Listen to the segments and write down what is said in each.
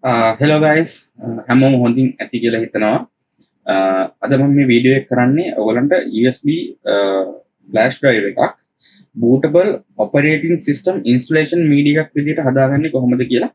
Hello guys, හැමෝම හොඳින් ඇති කියලා හිතනවා. අද මම මේ වීඩියෝ එක කරන්නේ ඔයගලන්ට USB flash drive එකක් bootable operating system installation media එකක් විදිහට හදාගන්නේ කොහොමද කියලා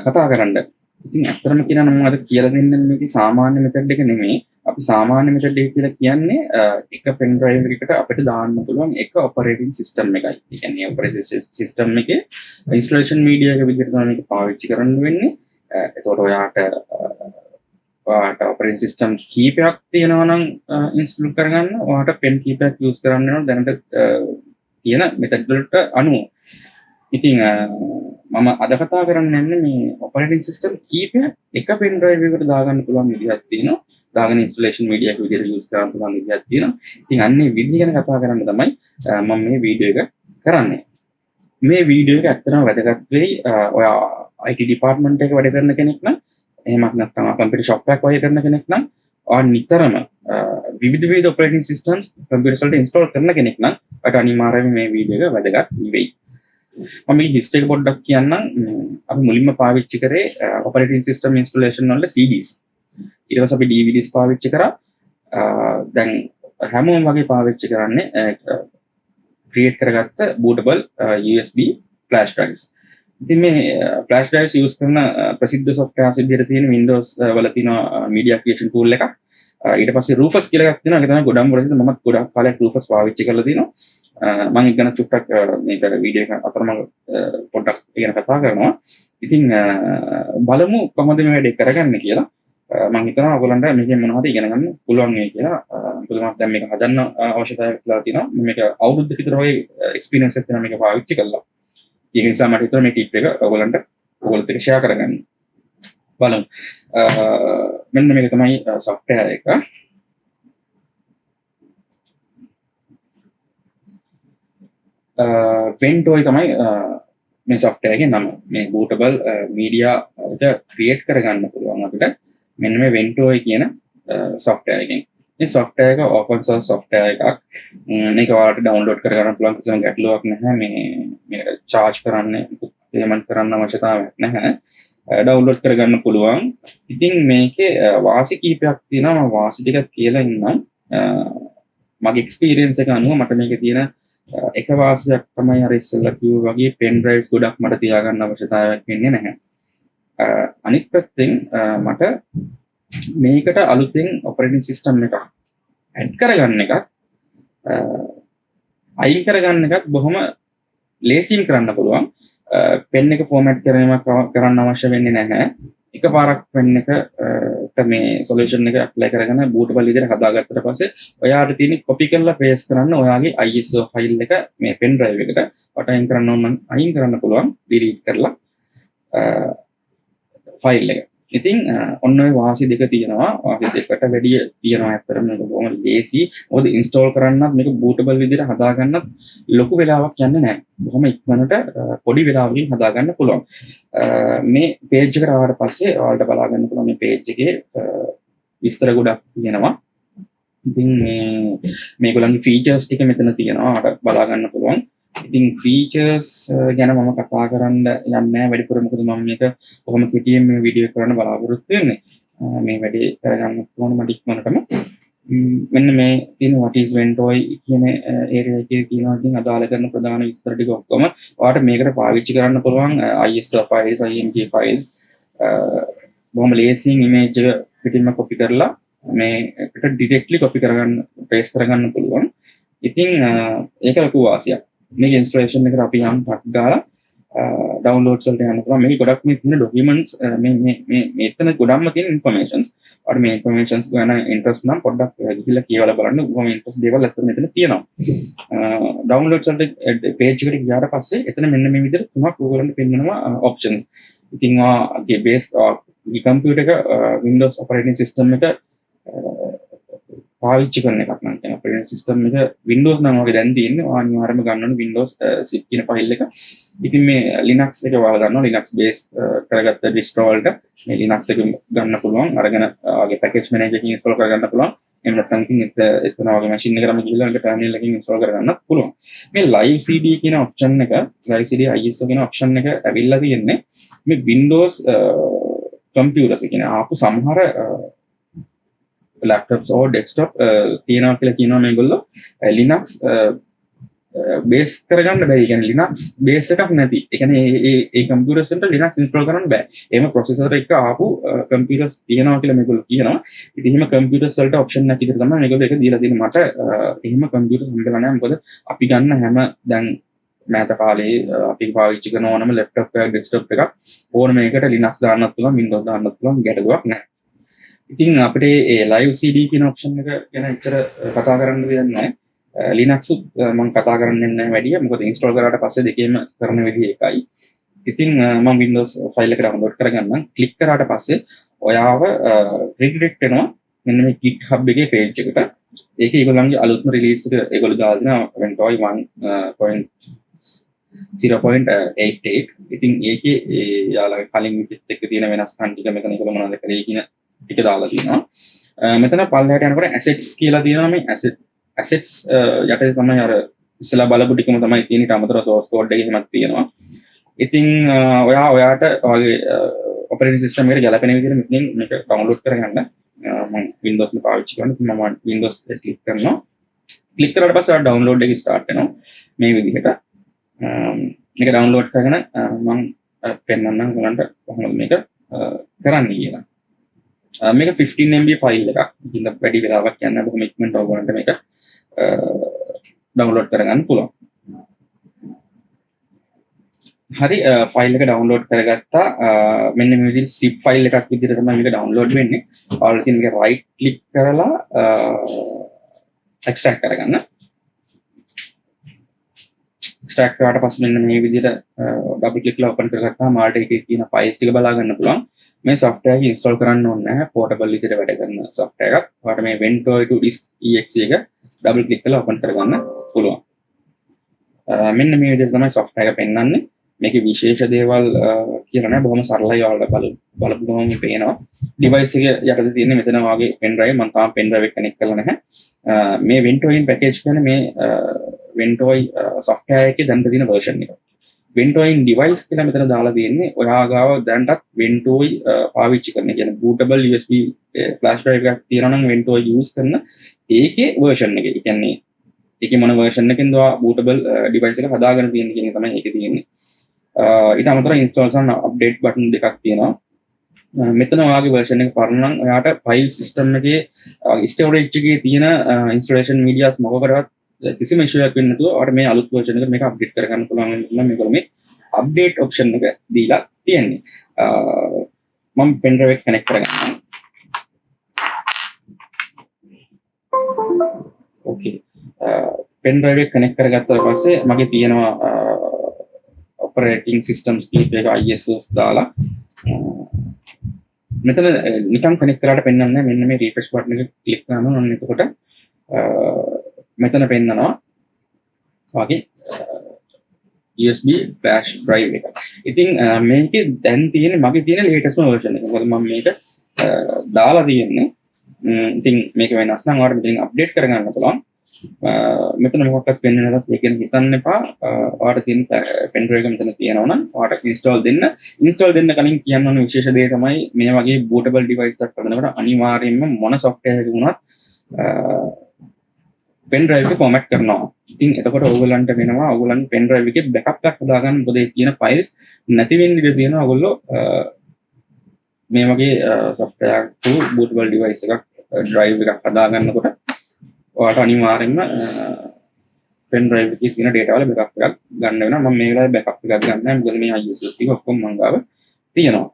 කතා කරන්න. ඉතින් ඇත්තටම කියනවා නම් මම අද කියලා දෙන්නේ මේකේ සාමාන්‍ය method එක නෙමෙයි. අපි සාමාන්‍ය method එක කියලා කියන්නේ එක pen drive එකකට අපිට දාන්න පුළුවන් එක operating system එකයි. ඒ කියන්නේ operating system එකේ installation media එක විදිහට තමයි මේක පාවිච්චි කරන්න වෙන්නේ. එතකොට ඔයාට operating system කීපයක් තියෙනවා නම් install කරගන්න ඔයාට pen කීපයක් use කරන්න වෙනවා දැනට තියෙන method වලට අනුව. ඉතින් මම අද කතා කරන්න යන්නේ මේ operating system කීපයක් එක pen drive එකකට දාගන්න පුළුවන් විදිහක් තියෙනවා. දාගෙන installation media එක විදිහට use කරන්න පුළුවන් විදිහක් තියෙනවා. ඉතින් අන්නේ විදිහ ගැන කතා කරන්න තමයි මම මේ වීඩියෝ එක කරන්නේ. මේ වීඩියෝ එක ඇත්තටම වැදගත් වෙයි ඔයා IT department එක වැඩ කරන කෙනෙක් නම් එහෙමත් නැත්නම් computer shop එකක් වැඩ කරන කෙනෙක් නම් ඔයා නිතරම විවිධ operating systems computers වලට install කරන කෙනෙක් නම් ඔයාට අනිවාර්යයෙන්ම මේ වීඩියෝ එක වැදගත් වෙයි. මම මේ history එක පොඩ්ඩක් කියන්නම්. අපි මුලින්ම පාවිච්චි කරේ operating system installation වල CDs. ඊට පස්සේ අපි DVDs පාවිච්චි කරා. දැන් හැමෝම වගේ පාවිච්චි කරන්නේ create කරගත්ත bootable USB flash drives. ඉතින් මේ flash drives use කරන ප්‍රසිද්ධ softwares විදිහට තියෙන Windows වල තියෙන media creation tool එකක්. ඊට පස්සේ Rufus කියලා එකක් තියෙනවා. ඒක තමයි ගොඩක් වලදී මමත් ගොඩක් කාලයක් Rufus පාවිච්චි කරලා තියෙනවා. මම ඒක ගැන චුට්ටක් මේක වීඩියෝ එක අතරමඟ පොඩ්ඩක් ඉගෙන කතා කරනවා. ඉතින් බලමු කොහොමද මේ වැඩේ කරගන්නේ කියලා. මම හිතනවා ඔයගොල්ලන්ට මේකෙන් මොනවද ඉගෙන ගන්න පුළුවන් වෙයි කියලා. මොකද මම දැන් මේක හදන්න අවශ්‍යතාවයක් කියලා තියෙනවා. මේක අවුරුද්දක විතර වගේ එක්ස්පීරියන්ස් එකක් තියෙනවා මේක පාවිච්චි කළා. ඒක නිසා මට හිතුණා මේ ටිප් එක ඔයගොල්ලන්ට එක්ක ෂෙයා කරගන්න. බලමු. මෙන්න මේක තමයි software එක. Ventoy තමයි මේ software එකේ නම. මේ bootable media එක create කරගන්න පුළුවන් අපිට. මෙන්න මේ Ventoy කියන software එකෙන්. මේ software එක open source software එකක්. මේක ඔයාලට download කරගන්න පුළුවන් කිසිම ගැටලුවක් නැහැ. මේක charge කරන්න payment කරන්න අවශ්‍යතාවයක් නැහැ. download කරගන්න පුළුවන්. ඉතින් මේකේ වාසි කීපයක් තියෙනවා. මම වාසි ටිකක් කියලා ඉන්නම්. මගේ experience එක අනුව මට මේකේ තියෙන එක වාසියක් තමයි අර ඉස්සෙල්ලා කිව්වා වගේ pen drives ගොඩක් මට තියාගන්න අවශ්‍යතාවයක් වෙන්නේ නැහැ. අනිත් පැත්තෙන් මට මේකට අලුතෙන් operating system එකක් add කරගන්න එකත් අයින් කරගන්න එකත් බොහොම ලේසියෙන් කරන්න පුළුවන්. pen එක format කරන්න අවශ්‍ය වෙන්නේ නැහැ. එකපාරක් pen එකට මේ solution එක apply කරගෙන bootable විදිහට හදාගත්තට පස්සේ ඔයාට තියෙන copy කරලා paste කරන්න ඔයාගේ ISO file එක මේ pen drive එකට අයින් කරන්න ඕන නම් අයින් කරන්න පුළුවන් delete කරලා file එක. ඉතින් ඔන්න ඔය වාසි දෙක තියෙනවා. වාසි දෙකට වැඩි තියෙනවා ඇත්තටම මේක බොහොම ලේසි. මොකද install කරන්නත් මේක bootable විදිහට හදාගන්නත් ලොකු වෙලාවක් යන්නේ නැහැ. බොහොම ඉක්මනට පොඩි වෙලාවකින් හදාගන්න පුළුවන්. මේ page එකට ආවට පස්සේ ඔයාලට බලා ගන්න පුළුවන් මේ page එකේ විස්තර ගොඩක් තියෙනවා. ඉතින් මේගොල්ලන්ගේ features ටික මෙතන තියෙනවා. ඔයාලට බලා ගන්න පුළුවන්. ඉතින් features ගැන මම කතා කරන්න යන්නේ නැහැ වැඩිපුර මොකද මම මේක කොහොම කෙටියෙන් මේ වීඩියෝ කරන්න බලාපොරොත්තු වෙන්නේ. මේ වැඩේ කරගන්න ඕන මට ඉක්මනටම. මෙන්න මේ තියෙන what is Ventoy කියන area එකේ තියෙනවා ඉතින් අදාළ කරන ප්‍රධාන විස්තර ටික ඔක්කොම ඔයාලට මේකට පාවිච්චි කරන්න පුළුවන් ISO files, IMG files බොහොම ලේසියෙන් image එක පිටින්ම copy කරලා මේකට directly copy කරගන්න paste කරගන්න පුළුවන්. ඉතින් ඒක ලොකු වාසියක්. මේක installation එකට අපි යම් ටක් ගාලා downloads වලට යන්න පුළුවන්. මේක ගොඩක් මේ තියෙන documents මෙතන ගොඩක්ම තියෙන informations. අර මේ informations ගැන interest නම් පොඩ්ඩක් ගිහිල්ලා කියවලා බලන්න. කොහොම interest දේවල් අතන මෙතන තියෙනවා. downloads වලට page එකට ගියාට පස්සේ එතන මෙන්න මේ විදිහට තුනක් ඔයගොල්ලන්ට පෙන්නනවා options. ඉතින් ඔයාගේ base computer එක Windows operating system එක පාවිච්චි කරන එකක් නම් කියන operating system එක Windows නම් වගේ දැන් තියෙන්නේ අනිවාර්යයෙන්ම ගන්න ඕනේ Windows zip කියන file එක. ඉතින් මේ Linux එක ඔයාලා ගන්නවා Linux base කරගත්ත distro වලට මේ Linux එක ගන්න පුළුවන්. අරගෙන ආගේ package manager එකකින් install කරගන්න පුළුවන්. එහෙම නැත්නම් ඉතින් එතන වගේ machine එකකටම ගිහලා ඒක terminal එකකින් install කරගන්නත් පුළුවන්. මේ live CD කියන option එක live CD ISO කියන option එක ඇවිල්ලා තියෙන්නේ මේ Windows කම්පියුටර්ස් කියන්නේ ආපු සමහර laptops or desktop තියෙනවා කියලා කියනවා මේගොල්ලෝ Linux බේස් කරගන්න බැහැ. ඒ කියන්නේ Linux බේස් එකක් නැති. ඒ කියන්නේ ඒ කම්පියුටර්ස් වලට Linux install කරන්න බෑ. එහෙම processor එක ආපු කම්පියුටර්ස් තියෙනවා කියලා මේගොල්ලෝ කියනවා. ඉතින් එහෙම කම්පියුටර්ස් වලට option එකක් විදිහට තමයි මේගොල්ලෝ ඒක දීලා තියෙන්නේ. මට එහෙම කම්පියුටර් හම්බෙලා නැහැ. මොකද අපි ගන්න හැම දැන් මෑත කාලේ අපි පාවිච්චි කරන ඕනම laptop එකක් desktop එකක් ඕනම එකකට Linux දාන්නත් පුළුවන්, Windows දාන්නත් පුළුවන්, ගැටලුවක් නැහැ. ඉතින් අපිට ඒ live CD කියන option එක ගැන ඇත්තට කතා කරන්න දෙයක් නැහැ. Linux මම කතා කරන්නේ නැහැ වැඩි. මොකද install කරාට පස්සේ දෙකේම කරන විදිහ එකයි. ඉතින් මම Windows file එක download කරගන්නම්. click කරාට පස්සේ ඔයාව redirect වෙනවා මෙන්න මේ GitHub එකේ page එකට. ඒකේ ඒගොල්ලන්ගේ අලුත්ම release එක ඒගොල්ලෝ දාලා දෙනවා Ventoy 1.0.88. ඉතින් ඒකේ යාළුවගේ කලින් විදිහට එක තියෙන වෙනස්කම් ටික මෙතන ඒගොල්ලෝ මොනවද කරේ කියන ටික දාලා තියෙනවා. මෙතන පල්ලෙහාට යනකොට assets කියලා තියෙනවා. මේ assets යටතේ තමයි අර ඉස්සලා බලපු ටිකම තමයි තියෙන. ඊට අමතරව source code එකේ එහෙමත් තියෙනවා. ඉතින් ඔයාට ඔයාගේ operating system එකට ගැලපෙන විදිහට මෙතනින් මේක download කරගන්න. මම Windows එක පාවිච්චි කරනවා. මම Windows එක click කරනවා. click කරාට පස්සේ download එක start වෙනවා. මේ විදිහට මේක download කරගෙන මම පෙන්නන්නම් ඔයාලන්ට කොහොමද මේක කරන්නේ කියලා. මේක 15 MB ෆයිල් එකක්. ඉතින් වැඩි වෙලාවක් යන්න බොහොම ඉක්මනට ඔයගොල්ලන්ට මේක ඩවුන්ලෝඩ් කරගන්න පුළුවන්. හරි ෆයිල් එක ඩවුන්ලෝඩ් කරගත්තා. මෙන්න මේ විදිහට zip ෆයිල් එකක් විදිහට තමයි මේක ඩවුන්ලෝඩ් වෙන්නේ. ඔයාලා ඉතින් මේක right click කරලා extract කරගන්න. extract කරාට පස්සේ මෙන්න මේ විදිහට double click කරලා open කරගත්තාම ඔයාලට ඒකේ තියෙන files ටික බලා ගන්න පුළුවන්. මේ software එක install කරන්න ඕනේ නැහැ. portable විදිහට වැඩ කරන software එකක්. ඔයාලට මේ Ventoy to disk exe එක double click කරලා open කරගන්න පුළුවන්. මෙන්න මේ විදිහට තමයි software එක පෙන්වන්නේ. මේකේ විශේෂ දේවල් කියලා නෑ. බොහොම සරලයි. ඔයාලට බලපු ගමන් මේ පේනවා. device එක යටතේ තියෙන මෙතන වාගේ pen drive. මම තාම pen drive එක connect කරලා නැහැ. මේ Ventoy package කියන්නේ මේ Ventoy software එකේ දැන් තියෙන version එක. Ventoy device කියලා මෙතන දාලා තියෙන්නේ. ඔයා ගාව දැන්ටත් Ventoy පාවිච්චි කරන කියන්නේ bootable USB flash drive එකක් තියෙනවා නම් Ventoy use කරන ඒකේ version එක. ඒ කියන්නේ ඒකේ මොන version එකකින්ද bootable device එක හදාගෙන තියෙන්නේ කියන එක තමයි ඒකේ තියෙන්නේ. ඊට අමතරව install සම් update button දෙකක් තියෙනවා. මෙතන ඔයාගේ version එක පරණ නම් ඔයාට file system එකේ storage එකේ තියෙන installation medias මොකකටවත් කිසිම issue එකක් වෙන්නේ නැතුව ඔයාලට මේ අලුත් version එකට මේක update කරගන්න පුළුවන් වෙනවා. මේගොල්ලෝ මේ update option එක දීලා තියෙන්නේ. මම pen drive එක connect කරගන්නවා. okay pen drive එක connect කරගත්තාට පස්සේ මගේ තියෙනවා operating systems කීප එක ISOs දාලා මෙතන නිකන් connect කරාට පෙන්වන්නේ නැහැ. මෙන්න මේ refresh button එක click කරනවා. අන්න එතකොට මෙතන පෙන්නනවා වගේ USB flash drive එක. ඉතින් මේකේ දැන් තියෙන මගේ තියෙන latest version එක. මොකද මම මේක දාලා තියෙන්නේ. ඉතින් මේක වෙනස් නම් ඔයාලට මෙතනින් update කරගන්න පුළුවන්. මෙතන මොකක්වත් වෙන්නේ නැතත් ඒක ගැන හිතන්න එපා. ඔයාලට තියෙන pen drive එක මෙතන තියෙනවා නම් ඔයාලට install දෙන්න කලින් කියන්න ඕන විශේෂ දේ තමයි මේ වගේ bootable device එකක් හදනකොට අනිවාර්යයෙන්ම මොන software එකක වුණත් pen drive එක format කරනවා. ඉතින් එතකොට ඕගොල්ලන්ට වෙනවා ඕගොල්ලන් pen drive එකේ backup එකක් හදාගන්න. මොකද ඒ තියෙන files නැති වෙන්න ඉඩ තියෙනවා. ඕගොල්ලෝ මේ වගේ software එකක් bootable device එකක් drive එකක් හදාගන්නකොට ඔයාලට අනිවාර්යෙන්ම pen drive එකේ තියෙන data වල backup එකක් ගන්න වෙනවා. මම මේ වෙලාවේ backup එකක් ගන්න නැහැ. මොකද මේ ISS ටික ඔක්කොම මං ගාව තියෙනවා.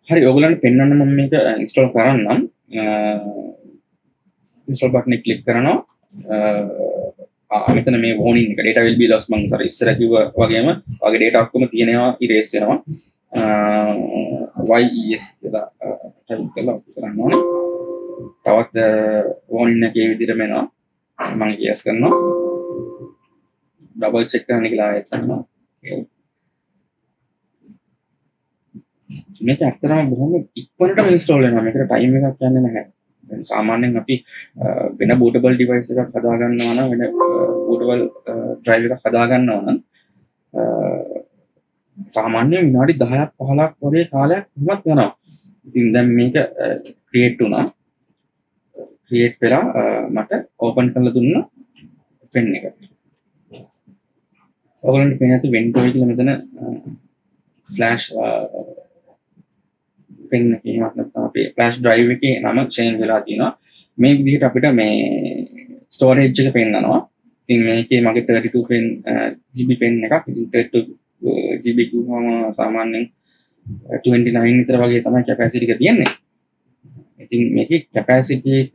හරි ඔයගොල්ලන්ට පෙන්වන්න මම මේක install කරන්නම්. install button එක click කරනවා. මෙතන මේ warning එක data will be lost මම අර ඉස්සර කිව්වා වගේම ඔයගේ data ඔක්කොම තියෙනවා erase වෙනවා. YES කියලා type කරලා කරන්න ඕනේ. තවත් warning එකේ විදිහටම එනවා. මම yes කරනවා. double check කරන්න කියලා ආයෙත් කරනවා. මේක ඇත්තටම බොහොම ඉක්මනටම install වෙනවා. මේකට time එකක් යන්නේ නැහැ. දැන් සාමාන්‍යයෙන් අපි වෙන bootable device එකක් හදා ගන්නවා නම් වෙන bootable drive එකක් හදා ගන්නවා නම් සාමාන්‍යයෙන් විනාඩි 10ක් 15ක් වගේ කාලයක් වුණත් යනවා. ඉතින් දැන් මේක ක්‍රියේට් වුණා. ක්‍රියේට් වෙලා මට ඕපන් කරලා දුන්නා පෙන් එක. ඔයගොල්ලන්ට පේන ඇති Ventoy කියලා මෙතන ෆ්ලෑෂ් පෙන් එකේ නැත්නම් අපේ ෆ්ලෑෂ් ඩ්‍රයිව් එකේ නම චේන්ජ් වෙලා තියෙනවා. මේ විදිහට අපිට මේ ස්ටෝරේජ් එක පෙන්නනවා. ඉතින් මේකේ මගේ 32 පෙන් GB පෙන් එකක්. ඉතින් 32 GB කිව්වම සාමාන්‍යයෙන් 29 විතර වගේ තමයි කැපැසිටි එක තියෙන්නේ. ඉතින් මේකේ කැපැසිටි එක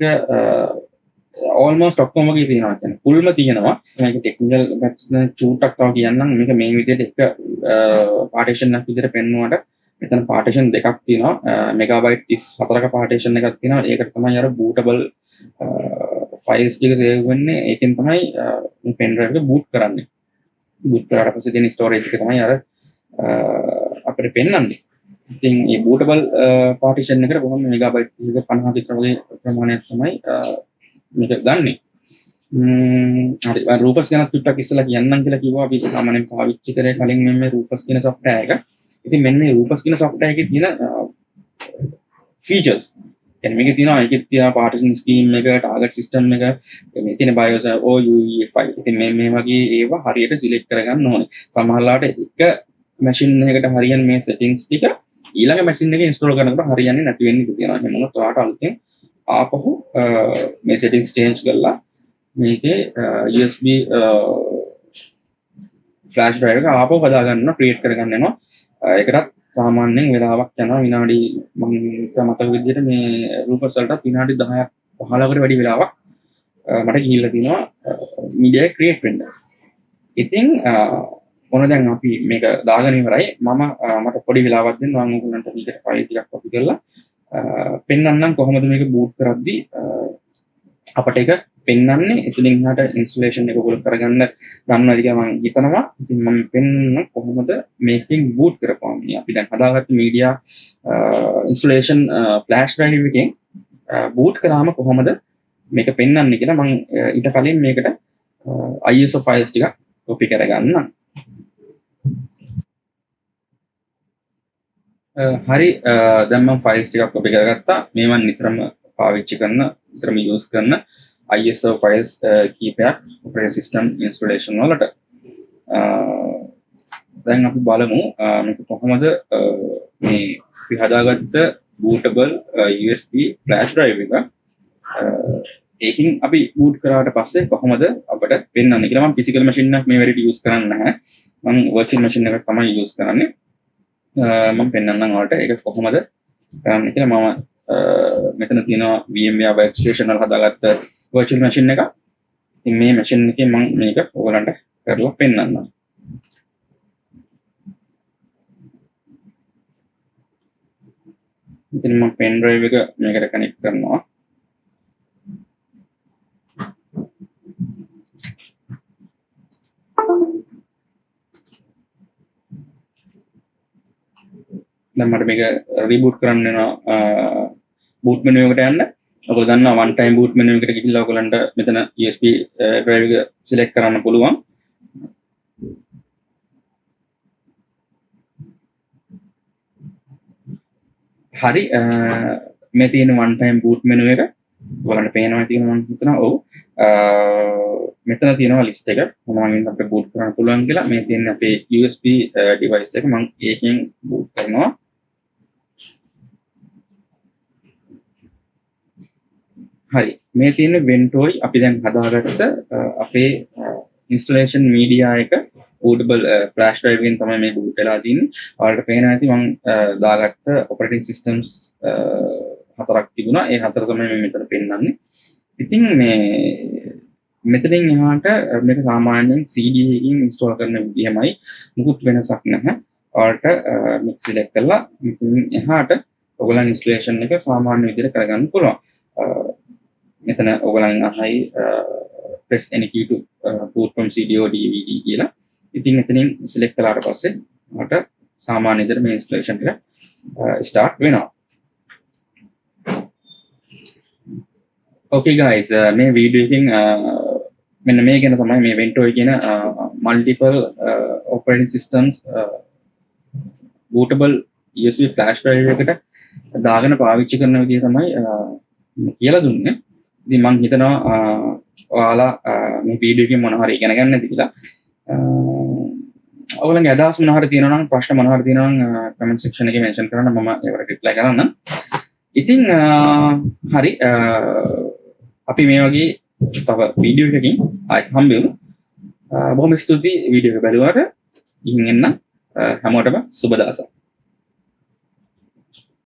almost ඔක්කොම වගේ තියෙනවා. කියන්නේ fullම තියෙනවා. මේක ටෙක්නිකල් පැත්තෙන් චූටක් තව කියන්නම්. මේක මේ විදිහට එක පාර්ටිෂන් එකක් විදිහට පෙන්නුවට මෙතන පාර්ටිෂන් දෙකක් තියෙනවා. මෙගාබයිට් 34ක පාර්ටිෂන් එකක් තියෙනවා. ඒකට තමයි අර bootable ෆයිල්ස් ටික සේව් වෙන්නේ. ඒකෙන් තමයි මේ පෙන් ඩ්‍රයිව් එක boot කරන්නේ. boot කරාට පස්සේ තියෙන ස්ටෝරේජ් එක තමයි අර අපිට පෙන්වන්නේ. ඉතින් මේ bootable partition එකට කොහොම මෙගාබයිට් 50 විතර වගේ ප්‍රමාණයක් තමයි මේක ගන්නෙ. හරි රූපස් ගැන ටිකක් ඉස්සලා කියන්නම් කියලා කිව්වා අපි සාමාන්‍යයෙන් පාවිච්චි කරේ කලින් මේ රූපස් කියන software එක. ඉතින් මෙන්න මේ රූපස් කියන software එකේ තියෙන features يعني මේකේ තියෙනවා ඒකේ තියෙන partition scheme එක target system එක මේ තියෙන BIOS OUE file. ඉතින් මේ වගේ ඒවා හරියට select කරගන්න ඕනේ. සමහරවිට එක machine එකකට හරියන මේ settings ටික ඊළඟ machine එකේ install කරනකොට හරියන්නේ නැති වෙන්න ඉඩ තියෙනවා. එහෙනම් මොනවද ඔයාලට අලුතෙන් ආපහු මේ settings change කරලා මේකේ USB flash drive එක ආපහු හදා ගන්න create කරගන්න වෙනවා. ඒකටත් සාමාන්‍යයෙන් වෙලාවක් යනවා විනාඩි මම මතක විදිහට මේ රූපස් වලට විනාඩි 10ක් 15කට වැඩි වෙලාවක් මට ගිහිල්ලා තිනවා media create වෙන්න. ඉතින් මොන දැන් අපි මේක දාගෙන ඉවරයි. මට පොඩි වෙලාවක් දෙන්න මම උගලන්ට මේකට ෆයිල් ටිකක් කොපි කරලා පෙන්නන්නම් කොහොමද මේක boot කරද්දී අපට ඒක පෙන්වන්නේ. එතනින් එහාට ඉන්ස්ටලේෂන් එක ඔයගොල්ලෝ කරගන්න ගන්නවාද කියලා මම හිතනවා. ඉතින් මම පෙන්නන කොහොමද මේකෙන් boot කරපුවාම අපි දැන් හදාගත්ත media installation flash drive එකෙන් boot කරාම කොහොමද මේක පෙන්වන්නේ කියලා මම ඊට කලින් මේකට ISO files ටික copy කරගන්නම්. හරි දැන් මම files ටිකක් copy කරගත්තා. මේවන් නිතරම පාවිච්චි කරන නිතරම use කරන ISO files කීපයක් operating system installation වලට. දැන් අපි බලමු මේක කොහොමද මේ අපි හදාගත්ත bootable USB flash drive එක ඒකින් අපි boot කරාට පස්සේ කොහොමද අපිට පෙන්වන්නේ කියලා. මම physical machine එකක් මේ වෙලෙට use කරන්නේ නැහැ. මම virtual machine එකක් තමයි use කරන්නේ. මම පෙන්වන්නම් ඔයාලට ඒක කොහොමද කරන්නේ කියලා. මම මෙතන තියෙනවා VMware workstation වල හදාගත්ත virtual machine එක. ඉතින් මේ machine එකේ මම මේක ඔයගලන්ට කරලා පෙන්වන්නම්. ඉතින් මම pen drive එක මේකට connect කරනවා. දැන් මට මේක reboot කරන්න වෙනවා boot menu එකට යන්න. ඔයගොල්ලෝ දන්නවා one time boot menu එකට ගිහිල්ලා ඔයගලන්ට මෙතන USB drive එක select කරන්න පුළුවන්. හරි මේ තියෙන one time boot menu එක ඔයගලන්ට පේනවා තියෙනවා මම හිතනවා. ඔව් මෙතන තියෙනවා list එක මොනවයින් අපිට boot කරන්න පුළුවන් කියලා. මේ තියෙන්නේ අපේ USB device එක. මම ඒකෙන් boot කරනවා. හරි මේ තියෙන Ventoy අපි දැන් හදාගත්ත අපේ installation media එක bootable flash drive එකෙන් තමයි මේ boot වෙලා තින්නේ. ඔයාලට පේනවා ඇති මම දාගත්ත operating systems හතරක් තිබුණා. ඒ හතර තමයි මම මෙතන පෙන්නන්නේ. ඉතින් මේ මෙතනින් එහාට මේක සාමාන්‍යයෙන් CD එකකින් install කරන විදිහමයි. මුකුත් වෙනසක් නැහැ. ඔයාලට මේක select කරලා මෙතනින් එහාට ඔයගොල්ලන් installation එක සාමාන්‍ය විදිහට කරගන්න පුළුවන්. මෙතන ඔයගලන් අහයි press any key to boot from CD or DVD කියලා. ඉතින් එතනින් select කළාට පස්සේ මට සාමාන්‍ය විදිහට මේ installation එක start වෙනවා. Okay guys මේ වීඩියෝ එකෙන් මෙන්න මේ ගැන තමයි මේ Ventoy කියන multiple operating systems bootable USB flash drive එකට දාගෙන පාවිච්චි කරන විදිය තමයි කියලා දුන්නේ. ඉතින් මම හිතනවා ඔයාලා මේ වීඩියෝ එකෙන් මොන හරි ඉගෙන ගන්න ඇති කියලා. ඔයගොල්ලන්ගේ අදහස් මොන හරි තියෙනවා නම් ප්‍රශ්න මොන හරි තියෙනවා නම් කමෙන්ට් සෙක්ෂන් එකේ මෙන්ෂන් කරන්න මම ඒවට රිප්ලයි කරන්නම්. ඉතින් හරි අපි මේ වගේ තව වීඩියෝ එකකින් ආයෙත් හම්බෙමු. බොහොම ස්තුතියි වීඩියෝ එක බලුවාට. ඉතින් එන්න හැමෝටම සුබ දවසක්.